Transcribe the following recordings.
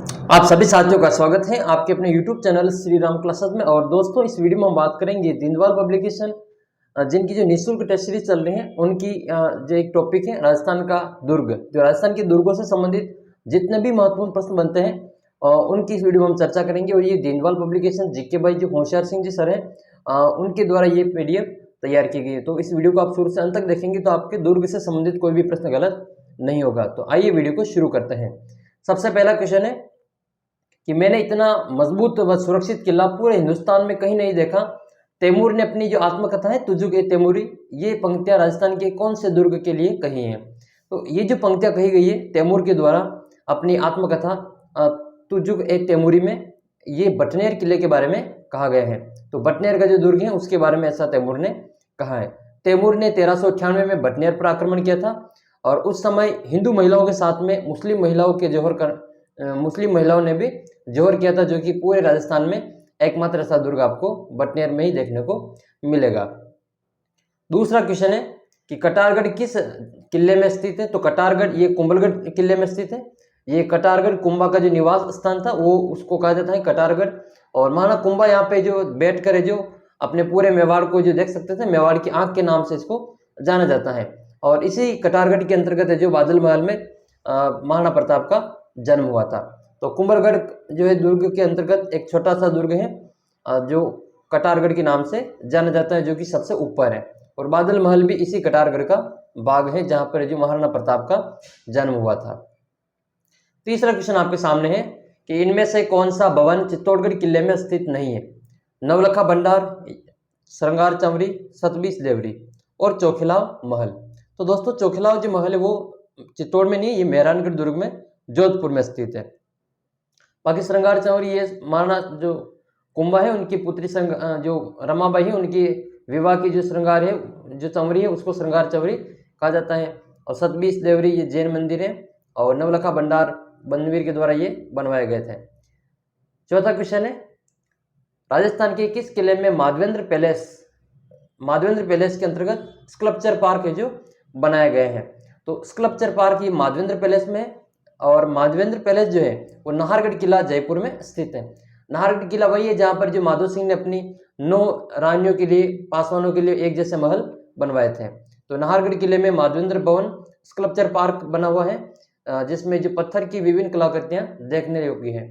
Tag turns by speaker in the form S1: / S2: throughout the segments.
S1: आप सभी साथियों का स्वागत है आपके अपने YouTube channel Shri Ram classes में। और दोस्तों, इस वीडियो में हम बात करेंगे दीनदयाल पब्लिकेशन जिनकी जो निःशुल्क टेस्ट सीरीज चल रही है उनकी जो एक टॉपिक है राजस्थान का दुर्ग। जो राजस्थान के दुर्गों से संबंधित जितने भी महत्वपूर्ण प्रश्न बनते हैं उनकी इस वीडियो में हम चर्चा करेंगे। और ये दीनदयाल पब्लिकेशन जीके भाई जो होशियार सिंह जी सर हैं उनके द्वारा ये PDF तैयार की गई है। तो इस वीडियो को आप शुरू से अंत तक देखेंगे तो आपके दुर्ग से संबंधित कोई भी प्रश्न गलत नहीं होगा। तो आइए वीडियो को शुरू करते हैं। सबसे पहला क्वेश्चन है कि मैंने इतना मजबूत व सुरक्षित किला पूरे हिंदुस्तान में कहीं नहीं देखा। तैमूर ने अपनी जो आत्मकथा है तुजुक ए तैमूरी, ये पंक्तियां राजस्थान के कौन से दुर्ग के लिए कही हैं? तो ये जो पंक्तियां कही गई है तैमूर के द्वारा अपनी आत्मकथा तुजुक ए तैमूरी में, ये बटनेर किले के बारे में कहा गया है। तो बटनेर का जो दुर्ग है उसके बारे में ऐसा तैमूर ने कहा है। तैमूर ने 1398 में बटनेर पर आक्रमण किया था और उस समय हिंदू महिलाओं के साथ में मुस्लिम महिलाओं ने भी जोहर किया था, जो कि पूरे राजस्थान में एकमात्र ऐसा दुर्ग आपको बटनेर में ही देखने को मिलेगा। दूसरा क्वेश्चन है कि कटारगढ़ किस किले में स्थित है? तो कटारगढ़ ये कुंभलगढ़ किले में स्थित है। ये कटारगढ़ कुंभा का जो निवास स्थान था वो उसको कहा जाता है कटारगढ़। और महाराणा कुंभा यहाँ पे जो बैठ कर जो अपने पूरे मेवाड़ को जो देख सकते थे, मेवाड़ की आंख के नाम से इसको जाना जाता है। और इसी कटारगढ़ के अंतर्गत है जो बादल महल में महाराणा प्रताप का जन्म हुआ था। तो कुंभलगढ़ जो है दुर्ग के अंतर्गत एक छोटा सा दुर्ग है जो कटारगढ़ के नाम से जाना जाता है, जो कि सबसे ऊपर है। और बादल महल भी इसी कटारगढ़ का बाग है जहां पर जो महाराणा प्रताप का जन्म हुआ था। तीसरा क्वेश्चन आपके सामने है कि इनमें से कौन सा भवन चित्तौड़गढ़ किले में स्थित नहीं है? नवलखा भंडार, श्रृंगार चमरी, सतबीस देवरी और चौखिलाव महल। तो दोस्तों, चौखिलाव जो महल है वो चित्तौड़ में नहीं है, ये मेहरानगढ़ दुर्ग में जोधपुर में स्थित है। बाकी श्रृंगार चंवरी ये महाराणा जो कुंभा है उनकी पुत्री जो रमाबाई है उनकी विवाह की जो श्रृंगार है जो चंवरी है उसको श्रृंगार चंवरी कहा जाता है। और सतबीस देवरी ये जैन मंदिर है और नवलखा भंडार बनवीर के द्वारा ये बनवाए गए थे। चौथा क्वेश्चन है राजस्थान के किस किले में माधवेंद्र पैलेस के अंतर्गत स्कल्पचर पार्क है जो बनाए गए हैं? तो स्कल्पचर पार्क ये माधवेंद्र पैलेस में है। और माधवेंद्र पैलेस जो है वो नाहरगढ़ किला जयपुर में स्थित है। नाहरगढ़ किला वही है जहां पर जो माधो सिंह ने अपनी 9 रानियों के लिए, पासवानों के लिए एक जैसे महल बनवाए थे। तो नाहरगढ़ किले में माधवेंद्र भवन स्कल्पचर पार्क बना हुआ है जिसमें जो पत्थर की विभिन्न कलाकृतियां देखने योग्य है।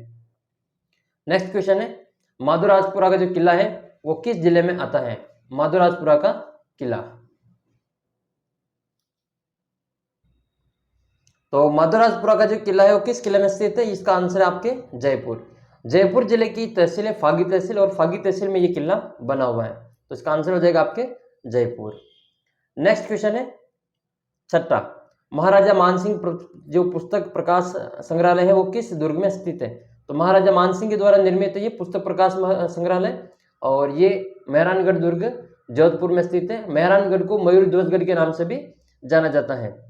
S1: नेक्स्ट क्वेश्चन है माधोराजपुरा का जो किला है वो किस जिले में आता है? माधोराजपुरा का किला, तो माधोराजपुरा का जो किला है वो किस किले में स्थित है? इसका आंसर है आपके जयपुर जिले की तहसील है फागी तहसील, और फागी तहसील में ये किला बना हुआ है। तो इसका आंसर हो जाएगा आपके जयपुर। नेक्स्ट क्वेश्चन है छठा, महाराजा मानसिंह जो पुस्तक प्रकाश संग्रहालय है वो किस दुर्ग में स्थित है? तो महाराजा मानसिंह के द्वारा निर्मित ये पुस्तक प्रकाश संग्रहालय और ये मेहरानगढ़ दुर्ग जोधपुर में स्थित है। मेहरानगढ़ को मयूर ध्वजगढ़ के नाम से भी जाना जाता है।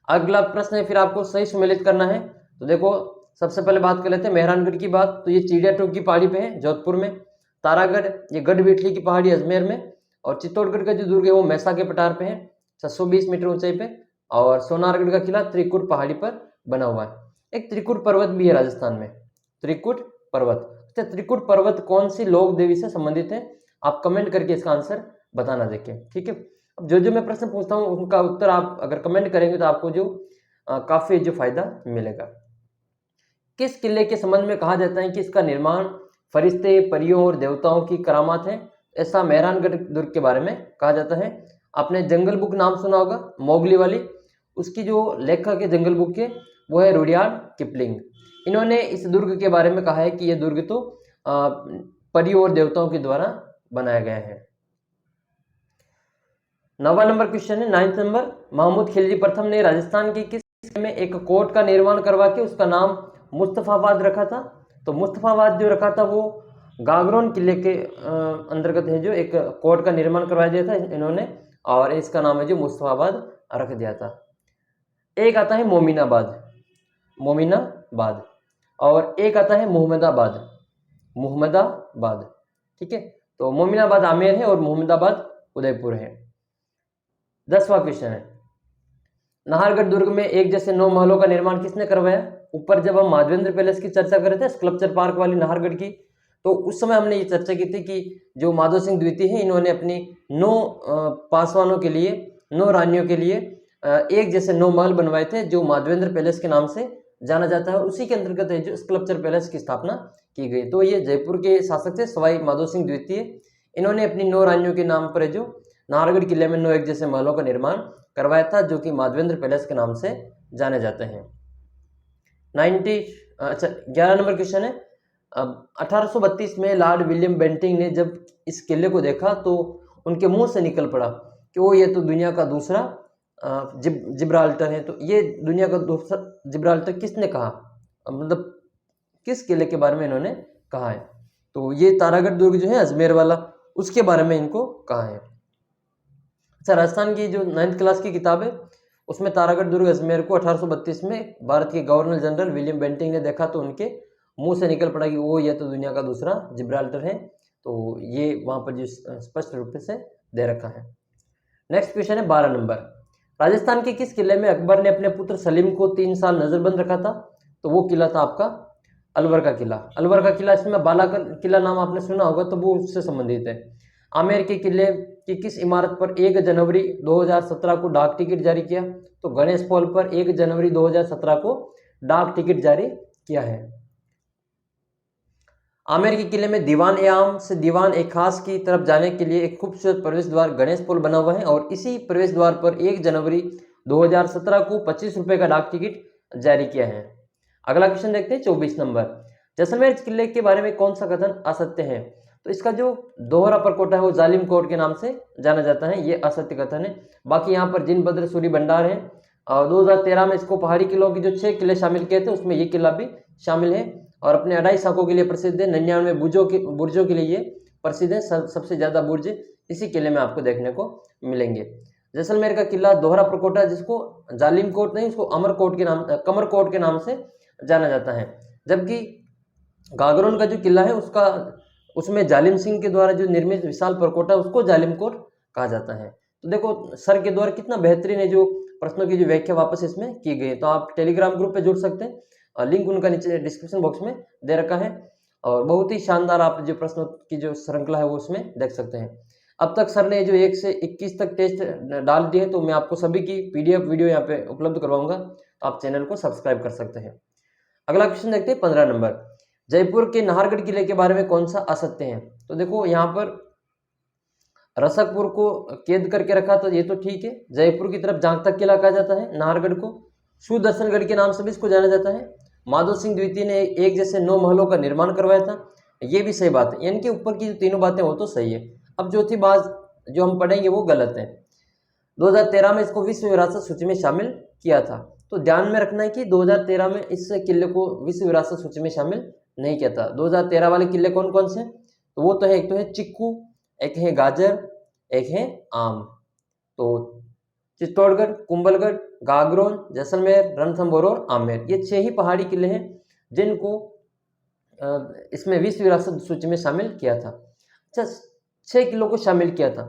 S1: अगला प्रश्न है फिर आपको सही सुमेलित करना है। तो देखो, सबसे पहले बात कर लेते हैं मेहरानगढ़ की बात। तो ये चिड़िया टोक की पहाड़ी पे है जोधपुर में। तारागढ़ ये गढ़ बेटली की पहाड़ी अजमेर में। और चित्तौड़गढ़ का जो दुर्ग है वो मैसा के पठार पे है 620 मीटर ऊंचाई पे। और सोनारगढ़ का किला त्रिकुट पहाड़ी पर बना हुआ है। एक त्रिकुट पर्वत भी है राजस्थान में, त्रिकुट पर्वत। अच्छा, त्रिकुट पर्वत कौन सी लोक देवी से संबंधित है? आप कमेंट करके इसका आंसर बताना देखें, ठीक है। अब जो मैं प्रश्न पूछता हूँ उनका उत्तर आप अगर कमेंट करेंगे तो आपको जो काफी जो फायदा मिलेगा। किस किले के संबंध में कहा जाता है कि इसका निर्माण फरिश्ते, परियों और देवताओं की करामात है? ऐसा मेहरानगढ़ दुर्ग के बारे में कहा जाता है। आपने जंगल बुक नाम सुना होगा, मोगली वाली, उसकी जो लेखक है जंगल बुक के वो है रुडयार्ड किपलिंग। इन्होंने इस दुर्ग के बारे में कहा है कि यह दुर्ग तो परियों और देवताओं के द्वारा बनाया गया है। 9वां नंबर क्वेश्चन है 9th नंबर, महमूद खिलजी प्रथम ने राजस्थान के किस में एक कोर्ट का निर्माण करवा के उसका नाम मुस्तफाबाद रखा था? तो मुस्तफाबाद जो रखा था वो गागरोन किले के अंतर्गत है जो एक कोर्ट का निर्माण करवाया दिया था इन्होंने, और इसका नाम है जो मुस्तफाबाद रख दिया था। एक आता है मोमिनाबाद, और एक आता है मोहम्मदाबाद, ठीक है। तो मोमिनाबाद आमेर है और मोहम्मदाबाद उदयपुर है। 10वां क्वेश्चन है नाहरगढ़ दुर्ग में एक जैसे 9 महलों का निर्माण किसने करवाया? ऊपर जब हम माधवेंद्र पैलेस की चर्चा कर रहे थे स्कल्पचर पार्क वाली नाहरगढ़ की, तो उस समय हमने ये चर्चा की थी कि जो माधो सिंह द्वितीय है इन्होंने अपनी 9 पासवानों के लिए, 9 रानियों के लिए एक जैसे 9 महल बनवाए थे जो माधवेंद्र पैलेस के नाम से जाना जाता है, और उसी के अंतर्गत है जो स्कल्पचर पैलेस की स्थापना की गई। तो ये जयपुर के शासक थे सवाई माधो सिंह द्वितीय, इन्होंने अपनी 9 रानियों के नाम पर जो नाहरगढ़ किले में 9 एक जैसे महलों का निर्माण करवाया था जो कि माधवेंद्र पैलेस के नाम से जाने जाते हैं। 11 नंबर क्वेश्चन है, अब 1832 में लॉर्ड विलियम बेंटिंग ने जब इस किले को देखा तो उनके मुंह से निकल पड़ा कि वो ये तो दुनिया का दूसरा जिब्राल्टर है। तो ये दुनिया का दूसरा जिब्राल्टर किसने कहा, मतलब किस किले के बारे में इन्होंने कहा है? तो ये तारागढ़ दुर्ग जो है अजमेर वाला, उसके बारे में इनको कहा है। अच्छा, राजस्थान की जो 9th क्लास की किताब है उसमें तारागढ़ दुर्ग अजमेर को 1832 में भारत के गवर्नर जनरल विलियम बेंटिंग ने देखा तो उनके मुंह से निकल पड़ा कि वो ये तो दुनिया का दूसरा जिब्राल्टर है। तो ये वहां पर जो स्पष्ट रूप से दे रखा है। नेक्स्ट क्वेश्चन है 12 नंबर, राजस्थान के किस किले में अकबर ने अपने पुत्र सलीम को 3 साल नजरबंद रखा था? तो वो किला था आपका अलवर का किला। अलवर का किला, इसमें बाला का किला नाम आपने सुना होगा, तो वो उससे संबंधित है। आमेर के किले की किस इमारत पर 1 जनवरी 2017 को डाक टिकट जारी किया? तो गणेश पॉल पर 1 जनवरी 2017 को डाक टिकट जारी किया है। आमेर के किले में दीवान ए आम से दीवान ए खास की तरफ जाने के लिए एक खूबसूरत प्रवेश द्वार गणेश पोल बना हुआ है, और इसी प्रवेश द्वार पर 1 जनवरी 2017 को 25 रुपए का डाक टिकट जारी किया है। अगला क्वेश्चन देखते हैं 24 नंबर, जैसलमेर किले के बारे में कौन सा कथन असत्य है? तो इसका जो दोहरा परकोटा है वो जालिम कोट के नाम से जाना जाता है, ये असत्य कथन है। बाकी यहाँ पर जिन भद्र सूरी भंडार है, 2013 में इसको पहाड़ी किलों के जो 6 किले शामिल किए थे उसमें ये किला भी शामिल है, और अपने 2.5 शाखों के लिए प्रसिद्ध है। 99 बुर्जों के लिए ये प्रसिद्ध है। सबसे ज्यादा बुर्ज इसी किले में आपको देखने को मिलेंगे। जैसलमेर का किला दोहरा प्रकोटा, जिसको जालिम कोट नहीं, उसको कमर कोट के नाम से जाना जाता है। जबकि गागरोन का जो किला है उसमें जालिम सिंह के द्वारा जो निर्मित विशाल प्रकोटा उसको जालिम कोट कहा जाता है। तो देखो सर के द्वारा कितना बेहतरीन है, जो प्रश्नों की जो व्याख्या वापस इसमें की गई है। तो आप टेलीग्राम ग्रुप पे जुड़ सकते हैं, लिंक उनका नीचे डिस्क्रिप्शन बॉक्स में दे रखा है, और बहुत ही शानदार आप जो प्रश्नों की जो श्रृंखला है वो उसमें देख सकते हैं। अब तक सर ने जो 1 से 21 तक टेस्ट डाल दिए हैं, तो मैं आपको सभी की PDF वीडियो यहाँ पे उपलब्ध करवाऊंगा, तो आप चैनल को सब्सक्राइब कर सकते हैं। अगला क्वेश्चन देखते हैं 15 नंबर, जयपुर के नाहरगढ़ किले के बारे में कौन सा असत्य है? तो देखो यहाँ पर रसकपुर को कैद करके रखा, तो ये तो ठीक है। जयपुर की तरफ जांगतक किला कहा जाता है, नाहरगढ़ को सुदर्शनगढ़ के नाम से भी इसको जाना जाता है। माधो सिंह द्वितीय ने एक जैसे 9 महलों का निर्माण करवाया था, ये भी सही बात है। यानी कि ऊपर की जो तीनों बातें वो तो सही है। अब चौथी बात जो हम पढ़ेंगे वो गलत है। 2013 में इसको विश्व विरासत सूची में शामिल किया था, तो ध्यान में रखना है कि 2013 में इस किले को विश्व विरासत सूची में शामिल नहीं किया था। 2013 वाले किले कौन कौन से? तो वो तो है, एक तो है चिक्कू, एक है गाजर, एक है आम। तो चित्तौड़गढ़, कुंभलगढ़, गागरोन, जैसलमेर, रणथंभौर और आमेर, ये 6 ही पहाड़ी किले हैं जिनको इसमें विश्व विरासत सूची में शामिल किया था। अच्छा, 6 किलों को शामिल किया था,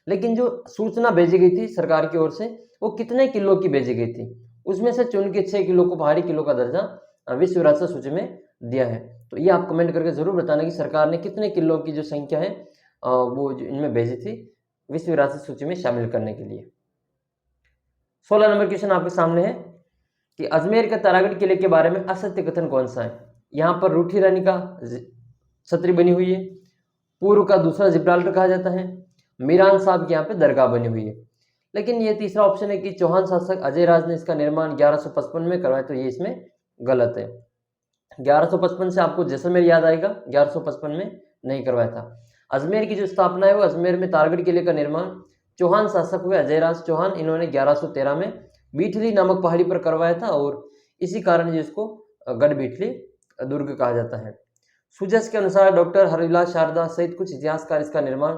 S1: लेकिन जो सूचना भेजी गई थी सरकार की ओर से वो कितने किलो की भेजी गई थी? उसमें से चुन के 6 किलो को पहाड़ी किलो का दर्जा विश्व विरासत सूची में दिया है। तो ये आप कमेंट करके जरूर बताना कि सरकार ने कितने किलो की जो संख्या है वो इनमें भेजी थी विश्व विरासत सूची में शामिल करने के लिए। 16 नंबर क्वेश्चन आपके सामने है कि अजमेर के तारागढ़ किले के बारे में असत्य कथन कौन सा है? यहाँ पर रूठी रानी का छतरी बनी हुई है, पूर्व का दूसरा जिब्राल्टर कहा जाता है, मीरान साहब की यहाँ पे दरगाह बनी हुई है। लेकिन ये तीसरा ऑप्शन है कि चौहान शासक अजय राज ने इसका निर्माण 1155 में करवाया, तो ये इसमें गलत है। 1155 से आपको जैसलमेर याद आएगा, 1155 में नहीं करवाया था। अजमेर की जो स्थापना है वो अजमेर में तारागढ़ किले का निर्माण चौहान शासक हुए अजयराज चौहान, इन्होंने 1113 में बीठली नामक पहाड़ी पर करवाया था, और इसी कारण जिसको गढ़ बीठली दुर्ग कहा जाता है। सुजस के अनुसार डॉक्टर हरिलाल शारदा सहित कुछ इतिहासकार इसका निर्माण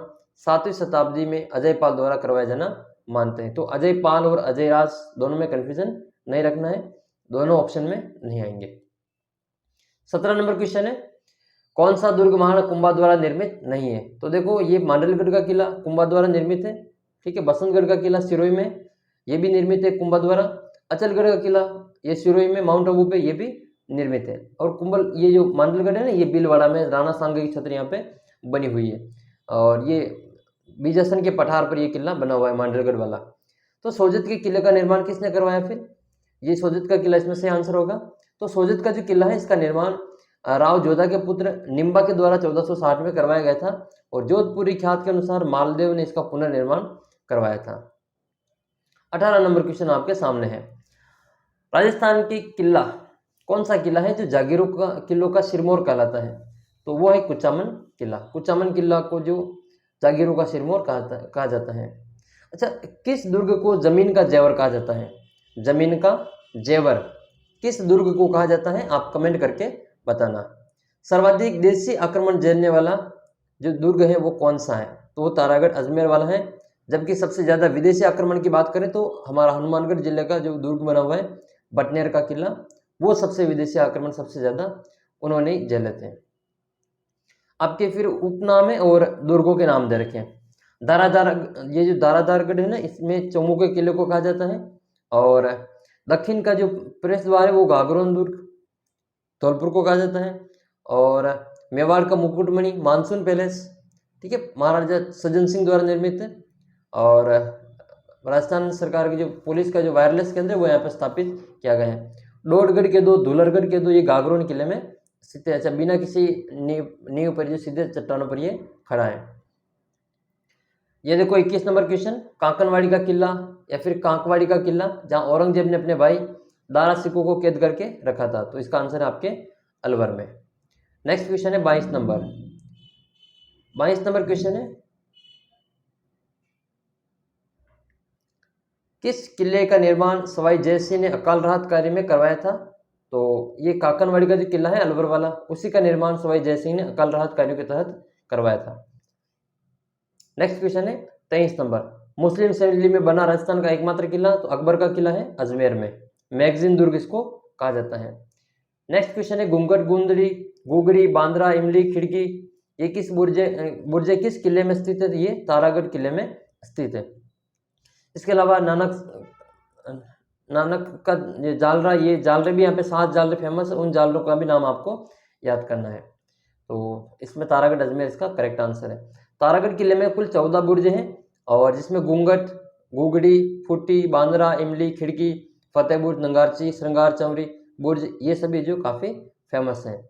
S1: 7वीं शताब्दी में अजय पाल द्वारा करवाया जाना मानते हैं। तो अजय पाल और अजय राज दोनों में कंफ्यूजन नहीं रखना है, दोनों ऑप्शन में नहीं आएंगे। 17 नंबर क्वेश्चन है, कौन सा दुर्ग महाराणा कुंभा द्वारा निर्मित नहीं है? तो देखो ये मांडलगढ़ का किला कुंभा द्वारा निर्मित है, ठीक है। बसंतगढ़ का किला सिरोही में, ये भी निर्मित है कुंभा द्वारा। अचलगढ़ का किला ये सिरोही में माउंट आबू पे, ये भी निर्मित है। और कुंभल, ये जो मांडलगढ़ है ना, ये भीलवाड़ा में राणा सांगा की छत्र यहाँ पे बनी हुई है, और ये बीजासन के पठार पर ये किला बना हुआ है मांडलगढ़ वाला। तो सोजत के किले का निर्माण किसने करवाया फिर? ये सोजत का किला इसमें से आंसर होगा। तो सोजत का जो किला है, इसका निर्माण राव जोधा के पुत्र निम्बा के द्वारा 1460 में करवाया गया था, और जोधपुरी ख्यात के अनुसार मालदेव ने इसका पुनर्निर्माण करवाया था। 18 नंबर क्वेश्चन आपके सामने है। राजस्थान की किला, कौन सा किला है जो जागीरों का किलों का सिरमौर कहलाता है? तो वो है कुचामन किला। कुचामन किला को जो जागीरों का सिरमौर कहा जाता है। अच्छा, किस दुर्ग को जमीन का जेवर कहा जाता है? जमीन का जेवर किस दुर्ग को कहा जाता है? आप कमेंट करके बताना। सर्वाधिक देशी आक्रमण झेलने वाला जो दुर्ग है वो कौन सा है? तो वो तारागढ़ अजमेर वाला है। जबकि सबसे ज़्यादा विदेशी आक्रमण की बात करें तो हमारा हनुमानगढ़ जिले का जो दुर्ग बना हुआ है बटनेर का किला, वो सबसे विदेशी आक्रमण सबसे ज़्यादा उन्होंने ही झेले थे। आपके फिर उपनाम है और दुर्गों के नाम दे रखे हैं। दारादार, ये जो दारादारगढ़ है ना, इसमें चमू के किले को कहा जाता है। और दक्षिण का जो प्रवेश द्वार है वो गागरोन दुर्ग धौलपुर को कहा जाता है। और मेवाड़ का मुकुटमणि मानसून पैलेस, ठीक है, महाराजा सज्जन सिंह द्वारा निर्मित है। और राजस्थान सरकार की जो पुलिस का जो वायरलेस केंद्र है वो यहाँ पर स्थापित किया गया है। डोडगढ़ के दो, धूलरगढ़ के दो, ये गागरोन किले में स्थित है। अच्छा, बिना किसी नींव पर जो सीधे चट्टानों पर ये खड़ा है। ये देखो 21 नंबर क्वेश्चन, कांकनवाड़ी का किला या फिर कांकवाड़ी का किला, जहां औरंगजेब ने अपने भाई दारा सिकों को कैद करके रखा था। तो इसका आंसर है आपके अलवर में। नेक्स्ट क्वेश्चन है 22 नंबर। 22 नंबर क्वेश्चन है, किस किले का निर्माण सवाई जय सिंह ने अकाल राहत कार्य में करवाया था? तो ये काकनवाड़ी का जो किला है अलवर वाला, उसी का निर्माण सवाई जय सिंह ने अकाल राहत कार्यों के तहत करवाया था। नेक्स्ट क्वेश्चन है 23 नंबर, मुस्लिम शैली में बना राजस्थान का एकमात्र किला, तो अकबर का किला है अजमेर में, मैगजीन दुर्ग इसको कहा जाता है। नेक्स्ट क्वेश्चन है घूंघट, गुंदड़ी, गुगड़ी, बांद्रा, इमली, खिड़की, ये किस बुर्जे किस किले में स्थित है? ये तारागढ़ किले में स्थित है। इसके अलावा नानक का ये जालरा, ये जालरे भी यहाँ पे 7 जालरे फेमस है, उन जालरों का भी नाम आपको याद करना है। तो इसमें तारागढ़ अजमेर इसका करेक्ट आंसर है। तारागढ़ किले में कुल 14 बुर्ज हैं, और जिसमें घूंघट, गुगड़ी, फुट्टी, बांद्रा, इमली, खिड़की, फतेह बुर्ज, नंगारची, श्रृंगार चौरी बुर्ज, ये सभी जो काफ़ी फेमस हैं।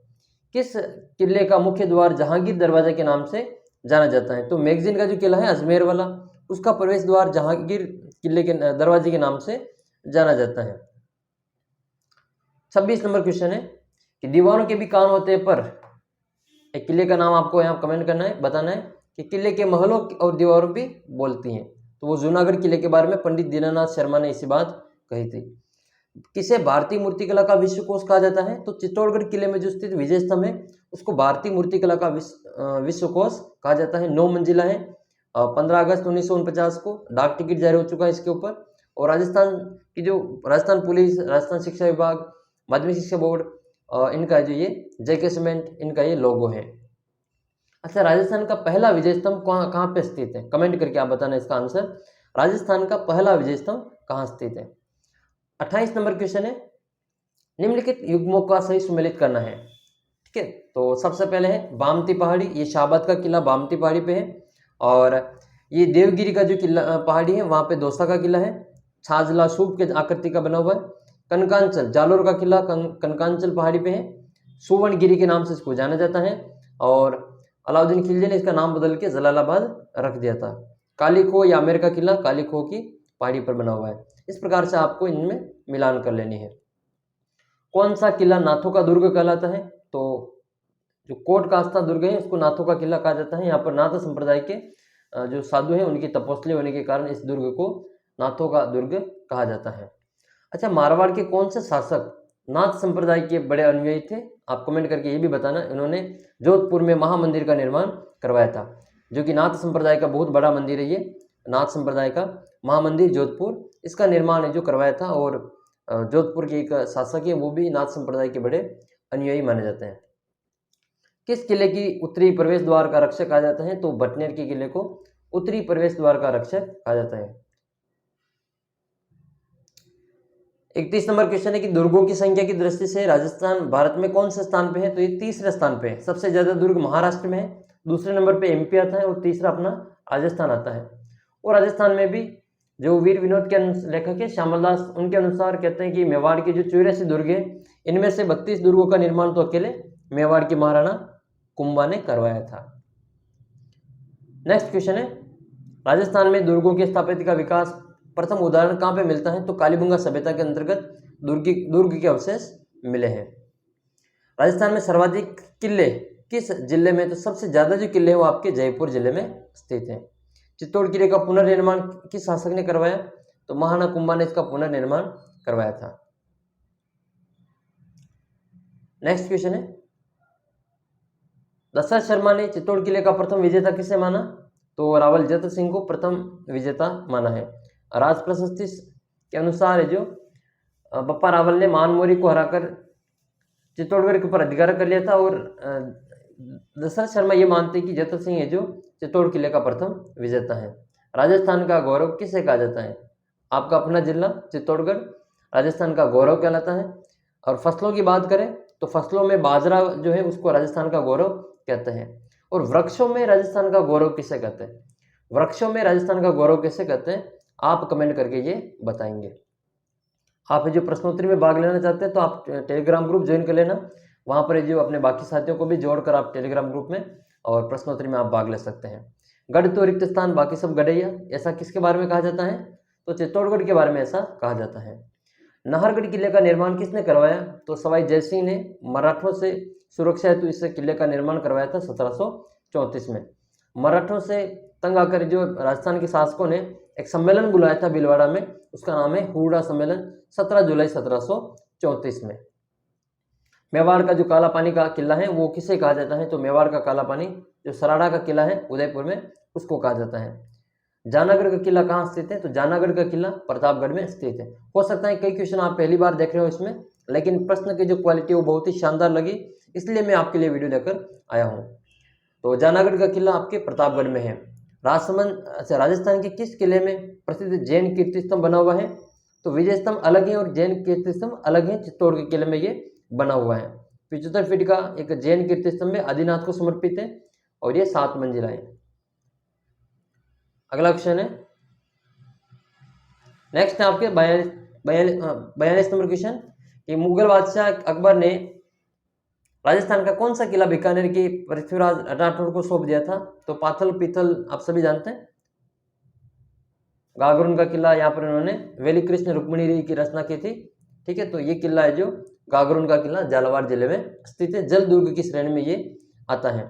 S1: किस किले का मुख्य द्वार जहांगीर दरवाजा के नाम से जाना जाता है? तो मैगजीन का जो किला है अजमेर वाला, उसका प्रवेश द्वार जहांगीर किले के दरवाजे के नाम से जाना जाता है। 26 नंबर क्वेश्चन है कि दीवारों के भी कान होते हैं पर, एक किले का नाम आपको यहाँ कमेंट करना है, बताना है कि किले के महलों और दीवारों भी बोलती हैं। तो वो जूनागढ़ किले के बारे में पंडित दीनानाथ शर्मा ने इसी बात कही थी। किसे भारतीय मूर्तिकला का विश्व कोश कहा जाता है? तो चित्तौड़गढ़ किले में जो स्थित विजय स्तंभ है उसको भारतीय मूर्तिकला का विश्व कोश कहा जाता है। 9 मंजिला है। 15 अगस्त 1949 को डाक टिकट जारी हो चुका है इसके ऊपर। और राजस्थान की जो राजस्थान पुलिस, राजस्थान शिक्षा विभाग, माध्यमिक शिक्षा बोर्ड, इनका जो ये जेके सीमेंट, इनका ये लोगो है। अच्छा, राजस्थान का पहला विजय स्तंभ कहाँ पे स्थित है? कमेंट करके आप बताना इसका आंसर। राजस्थान का पहला विजय स्तंभ कहाँ स्थित है? 28 नंबर क्वेश्चन है, निम्नलिखित युग्मों का सही सुमेलित करना है। ठीक है, तो सबसे पहले है बामती पहाड़ी, ये शाहबाद का किला बामती पहाड़ी पे है। और ये देवगिरी का जो किला पहाड़ी है वहाँ पे दोसा का किला है। छाजला सूप के आकृति का बना हुआ है। कनकांचल, जालोर का किला कनकांचल पहाड़ी पे है, सुवर्णगिरी के नाम से इसको जाना जाता है। और अलाउद्दीन खिलजी ने इसका नाम बदल के जलालाबाद रख दिया था। कालीखो या आमेर का किला कालीखो की पहाड़ी पर बना हुआ है। इस प्रकार से आपको इनमें मिलान कर लेनी है। कौन सा किला नाथों का दुर्ग कहलाता है? तो जो कोट कास्ता दुर्ग है उसको नाथों का किला कहा जाता है। यहाँ पर नाथ संप्रदाय के जो साधु हैं उनकी तपस्या होने के कारण इस दुर्ग को नाथों का दुर्ग कहा जाता है। अच्छा, मारवाड़ के कौन से शासक नाथ संप्रदाय के बड़े अनुयायी थे? आप कमेंट करके ये भी बताना। इन्होंने जोधपुर में महामंदिर का निर्माण करवाया था, जो कि नाथ संप्रदाय का बहुत बड़ा मंदिर है। ये नाथ संप्रदाय का महामंदिर जोधपुर, इसका निर्माण है जो करवाया था। और जोधपुर के एक शासक है वो भी नाथ संप्रदाय के बड़े अनुयायी माने जाते हैं। किस किले की उत्तरी प्रवेश द्वार का रक्षक कहा जाता है? तो बटनेर के किले को उत्तरी प्रवेश द्वार का रक्षक कहा जाता है। 31 नंबर क्वेश्चन है कि दुर्गों की संख्या की दृष्टि से राजस्थान भारत में कौन से स्थान पे है? तो ये तीसरे स्थान पे है। सबसे ज्यादा दुर्ग महाराष्ट्र में है, दूसरे नंबर पे एमपी आता है और तीसरा अपना राजस्थान आता है। और राजस्थान में भी जो वीर विनोद के लेखक है श्यामल दास, उनके अनुसार कहते हैं कि मेवाड़ के जो 84 दुर्ग है, इनमें से 32 दुर्गों का निर्माण तो अकेले मेवाड़ के महाराणा कुंभा ने करवाया था। नेक्स्ट क्वेश्चन है, राजस्थान में दुर्गों की स्थापत्य का विकास प्रथम उदाहरण कहाँ पे मिलता है? तो कालीबंगा सभ्यता के अंतर्गत दुर्ग के अवशेष मिले हैं। राजस्थान में सर्वाधिक किले किस जिले में? तो सबसे ज्यादा जो किले हैं वो आपके जयपुर जिले में स्थित हैं। चित्तौड़ किले का पुनर्निर्माण किस शासक ने करवाया? तो महाराणा कुंभा ने इसका पुनर्निर्माण करवाया था। नेक्स्ट क्वेश्चन है, दशरथ शर्मा ने चित्तौड़ किले का प्रथम विजेता किसे माना? तो रावल जत सिंह को प्रथम विजेता माना है। राज प्रशस्ति के अनुसार है जो बप्पा रावल ने मानमोरी को हराकर चित्तौड़गढ़ के ऊपर अधिकार कर लिया था। और दशरथ शर्मा ये मानते हैं कि जत सिंह है जो चित्तौड़ किले का प्रथम विजेता है। राजस्थान का गौरव किसे कहा जाता है? आपका अपना जिला चित्तौड़गढ़ राजस्थान का गौरव कहलाता है। और फसलों की बात करें तो फसलों में बाजरा जो है उसको राजस्थान का गौरव कहते हैं। और वृक्षों में राजस्थान का गौरव किसे कहते हैं? वृक्षों में राजस्थान का गौरव किसे कहते हैं? आप कमेंट करके ये बताएंगे। आप जो प्रश्नोत्तरी में भाग लेना चाहते हैं तो आप टेलीग्राम ग्रुप ज्वाइन कर लेना, वहाँ पर जो अपने बाकी साथियों को भी जोड़कर आप टेलीग्राम ग्रुप में और प्रश्नोत्तरी में आप भाग ले सकते हैं। गढ़ तो रिक्त स्थान बाकी सब गढ़ैया, ऐसा किसके बारे में कहा जाता है? तो चित्तौड़गढ़ के बारे में ऐसा कहा जाता है। नाहरगढ़ किले का निर्माण किसने करवाया? तो सवाई जयसिंह ने मराठों से सुरक्षा हेतु इस किले का निर्माण करवाया था 1734 में। मराठों से तंग आकर जो राजस्थान के शासकों ने एक सम्मेलन बुलाया था भीलवाड़ा में, उसका नाम है हुडा सम्मेलन, 17 जुलाई 1734 में। मेवाड़ का जो काला पानी का किला है वो किसे कहा जाता है? तो मेवाड़ का काला पानी जो सराड़ा का किला है उदयपुर में, उसको कहा जाता है। जानागढ़ का किला कहाँ स्थित है? तो जानागढ़ का किला प्रतापगढ़ में स्थित है। हो सकता है कई क्वेश्चन आप पहली बार देख रहे हो इसमें, लेकिन प्रश्न की जो क्वालिटी वो बहुत ही शानदार लगी, इसलिए मैं आपके लिए वीडियो लेकर आया हूँ। तो जानागढ़ का किला आपके प्रतापगढ़ में है। राजस्थान के किस किले में प्रसिद्ध जैन कीर्ति स्तंभ बना हुआ है? तो विजय स्तंभ अलग है और जैन कीर्ति स्तंभ अलग है। चित्तौड़ के किले में ये बना हुआ है। 75 फीट का एक जैन कीर्ति स्तंभ है, आदिनाथ को समर्पित है और ये 7 मंजिला है। अगला क्वेश्चन है, नेक्स्ट है आपके 42 नंबर क्वेश्चन कि मुगल बादशाह अकबर ने राजस्थान का कौन सा किला बीकानेर के पृथ्वीराज राठौर को सौंप दिया था? तो पाथल पीथल आप सभी जानते हैं। गागरुन का किला यहाँ पर उन्होंने वेली कृष्ण रुक्मिणी की रचना की थी। ठीक है, तो ये किला है जो गागरुन का किला झालावाड़ जिले में स्थित है। जल दुर्ग की श्रेणी में ये आता है।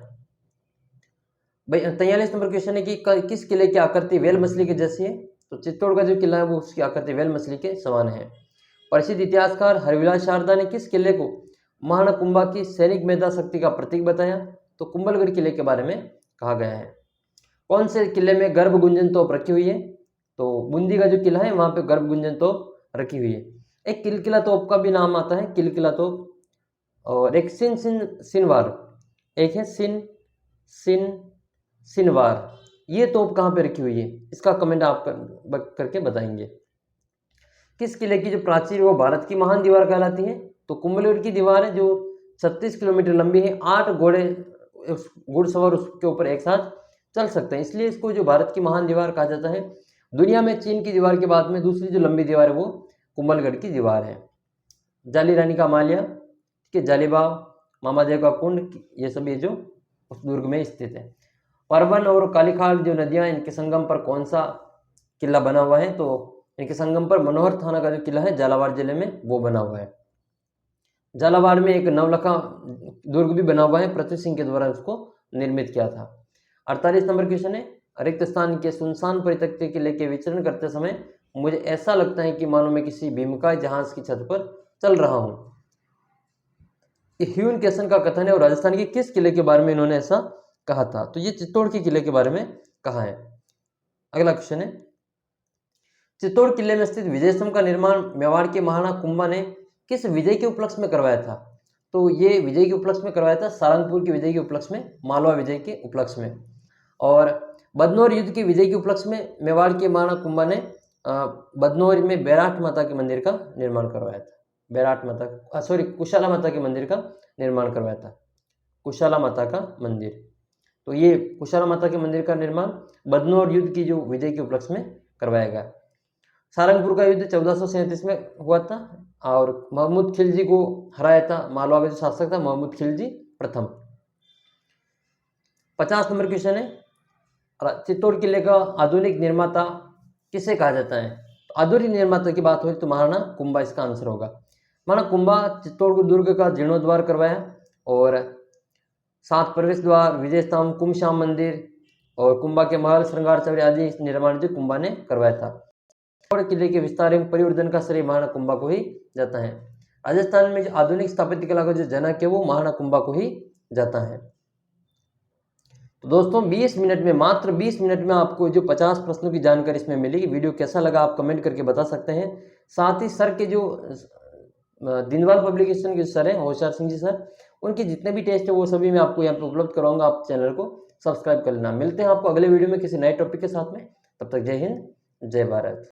S1: भाई 43 नंबर क्वेश्चन है कि किस किले की आकृति वेल मछली के जैसी है? तो चित्तौड़ का जो किला है वो उसकी आकृति वेल मछली के समान है। प्रसिद्ध इतिहासकार हरविलास शारदा ने किस किले को महाराणा कुंभा की सैनिक मेधा शक्ति का प्रतीक बताया? तो कुंभलगढ़ किले के बारे में कहा गया है। कौन से किले में गर्भ गुंजन तोप रखी हुई है? तो बूंदी का जो किला है वहां पे गर्भ गुंजन तोप रखी हुई है। एक किलकिला तोप का भी नाम आता है, किलकिला तोप, और एक सिनवार, एक है सिनवार। ये तोप कहाँ पे रखी हुई है? इसका कमेंट आप करके बताएंगे। किस किले की जो प्राचीर वो भारत की महान दीवार कहलाती है? तो कुंभलगढ़ की दीवार है जो 36 किलोमीटर लंबी है। 8 घुड़सवार उसके ऊपर एक साथ चल सकते हैं, इसलिए इसको जो भारत की महान दीवार कहा जाता है। दुनिया में चीन की दीवार के बाद में दूसरी जो लंबी दीवार है वो कुंभलगढ़ की दीवार है। जाली रानी का माल्या, ठीक है, जालीबाग, मामादेव का कुंड, ये सभी जो उस दुर्ग में स्थित है। परवन और कालीखाल जो नदियां, इनके संगम पर कौन सा किला बना हुआ है? तो इनके संगम पर मनोहर थाना का जो किला है झालावाड़ जिले में वो बना हुआ है। झालावाड़ में एक नवलखा दुर्ग भी बना हुआ है, पृथ्वी सिंह के द्वारा उसको निर्मित किया था। 48 नंबर क्वेश्चन है, रिक्त स्थान के सुनसान परित्यक्त किले के विचरण करते समय मुझे ऐसा लगता है कि मानो मैं किसी भीमकाय जहाज की छत पर चल रहा हूं। ह्यून केसन का कथन है और राजस्थान के किस किले के बारे में इन्होंने ऐसा कहा था? तो ये चित्तौड़ के किले के बारे में कहा है। अगला क्वेश्चन है, चित्तौड़ किले में स्थित विजय स्तंभ का निर्माण मेवाड़ के महाराणा कुंभा ने किस विजय के उपलक्ष्य में करवाया था? तो ये विजय के उपलक्ष्य में करवाया था सारंगपुर के विजय के उपलक्ष्य में, मालवा विजय के उपलक्ष्य में। और बदनौर युद्ध के विजय के उपलक्ष्य में मेवाड़ के महाराणा कुंभा ने बदनौर में बैराट माता के मंदिर का निर्माण करवाया था। बैराट माता कुशाला माता के मंदिर का निर्माण करवाया था। कुशाला माता का मंदिर, तो ये कुशाला माता के मंदिर का निर्माण बदनौर युद्ध की जो विजय के उपलक्ष्य में करवाया गया। सारंगपुर का युद्ध 1437 में हुआ था और महमूद खिलजी को हराया था। मालवा का जो शासक था महमूद खिलजी प्रथम। 50 नंबर क्वेश्चन है, चित्तौड़ किले का आधुनिक निर्माता किसे कहा जाता है? तो आधुनिक निर्माता की बात हुई तो महाराणा कुंभा इसका आंसर होगा। महाराणा कुंभा चित्तौड़ दुर्ग का जीर्णोद्वार करवाया और 7 प्रवेश द्वार, विजय स्तंभ, कुंभश्याम मंदिर और कुंभा के महल, श्रृंगार चौरी आदि निर्माण जो कुंभा ने करवाया था। चित्तौड़ किले के विस्तार एवं परिवर्धन का श्रेय महाराणा कुंभा को ही जाता है। राजस्थान में जो आधुनिक स्थापत्य कला का जो जनक है वो महाराणा कुंभा को ही जाता है। तो दोस्तों 20 मिनट में, मात्र 20 मिनट में आपको जो 50 प्रश्नों की जानकारी इसमें मिलेगी। वीडियो कैसा लगा आप कमेंट करके बता सकते हैं। साथ ही सर के जो दिनवाल पब्लिकेशन के सर हैं होशियार सिंह जी सर, उनके जितने भी टेस्ट है वो सभी मैं आपको यहाँ पे उपलब्ध कराऊंगा। आप चैनल को सब्सक्राइब कर लेना। मिलते हैं आपको अगले वीडियो में किसी नए टॉपिक के साथ में। तब तक जय हिंद, जय भारत।